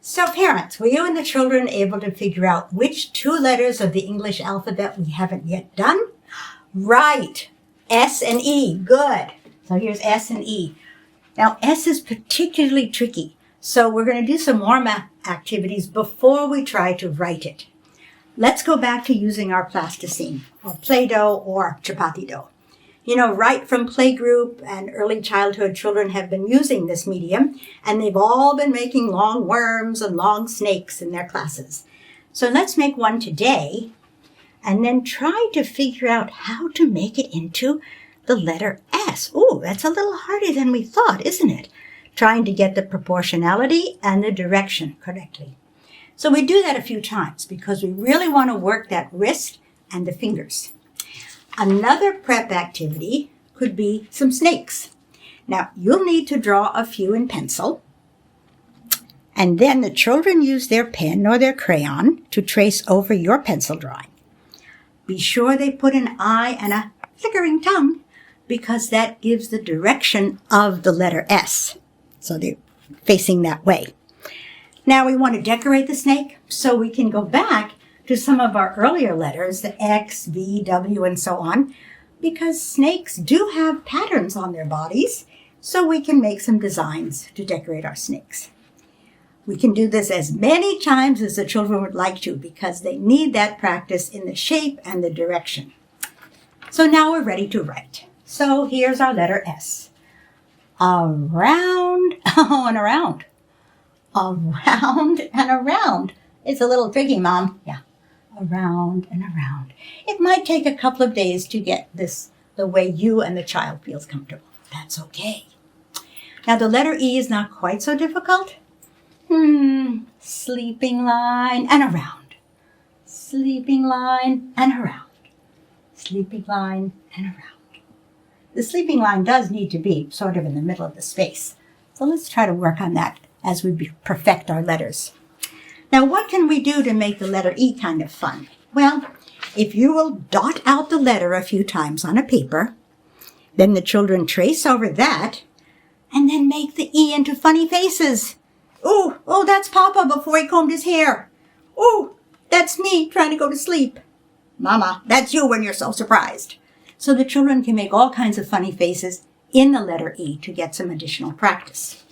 So parents, were you and the children able to figure out which two letters of the English alphabet we haven't yet done? Right. S and E. Good. So here's S and E. Now S is particularly tricky. So we're going to do some warm-up activities before we try to write it. Let's go back to using our plasticine or Play-Doh or chapati dough. You know, right from playgroup and early childhood, children have been using this medium, and they've all been making long worms and long snakes in their classes. So let's make one today, and then try to figure out how to make it into the letter S. Oh, that's a little harder than we thought, isn't it? Trying to get the proportionality and the direction correctly. So we do that a few times because we really want to work that wrist and the fingers. Another prep activity could be some snakes. Now, you'll need to draw a few in pencil, and then the children use their pen or their crayon to trace over your pencil drawing. Be sure they put an eye and a flickering tongue because that gives the direction of the letter S. So they're facing that way. Now we want to decorate the snake, so we can go back to some of our earlier letters, the X, V, W, and so on, because snakes do have patterns on their bodies, so we can make some designs to decorate our snakes. We can do this as many times as the children would like to because they need that practice in the shape and the direction. So now we're ready to write. So here's our letter S. Around, and around. Around and around. It's a little tricky, Mom. Yeah. Around and around. It might take a couple of days to get this the way you and the child feels comfortable. That's okay. Now the letter E is not quite so difficult. Sleeping line and around. Sleeping line and around. Sleeping line and around. The sleeping line does need to be sort of in the middle of the space. So let's try to work on that as we perfect our letters. Now, what can we do to make the letter E kind of fun? Well, if you will dot out the letter a few times on a paper, then the children trace over that, and then make the E into funny faces. Oh, that's Papa before he combed his hair. Oh, that's me trying to go to sleep. Mama, that's you when you're so surprised. So the children can make all kinds of funny faces in the letter E to get some additional practice.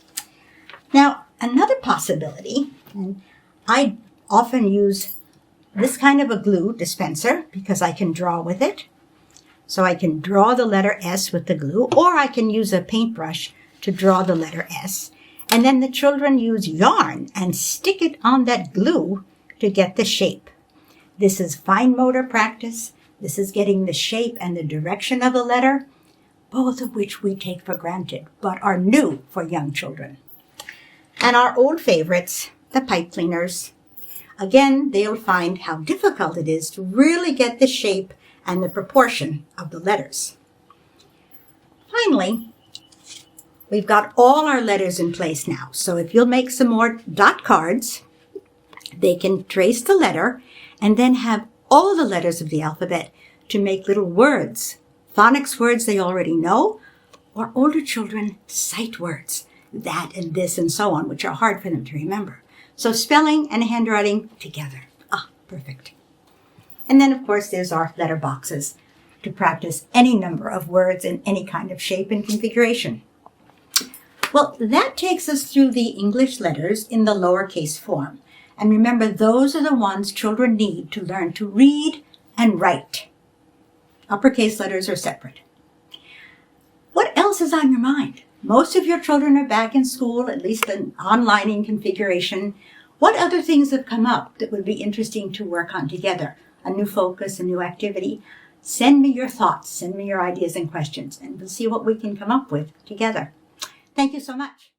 Now, another possibility, and I often use this kind of a glue dispenser because I can draw with it. So I can draw the letter S with the glue, or I can use a paintbrush to draw the letter S. And then the children use yarn and stick it on that glue to get the shape. This is fine motor practice. This is getting the shape and the direction of the letter, both of which we take for granted, but are new for young children. And our old favorites, the pipe cleaners. Again, they'll find how difficult it is to really get the shape and the proportion of the letters. Finally, we've got all our letters in place now. So if you'll make some more dot cards, they can trace the letter and then have all the letters of the alphabet to make little words, phonics words they already know, or older children, sight words, that and this and so on, which are hard for them to remember. So spelling and handwriting together. Perfect. And then, of course, there's our letter boxes to practice any number of words in any kind of shape and configuration. Well, that takes us through the English letters in the lowercase form. And remember, those are the ones children need to learn to read and write. Uppercase letters are separate. What else is on your mind? Most of your children are back in school, at least in online configuration. What other things have come up that would be interesting to work on together? A new focus, a new activity? Send me your thoughts, send me your ideas and questions, and we'll see what we can come up with together. Thank you so much.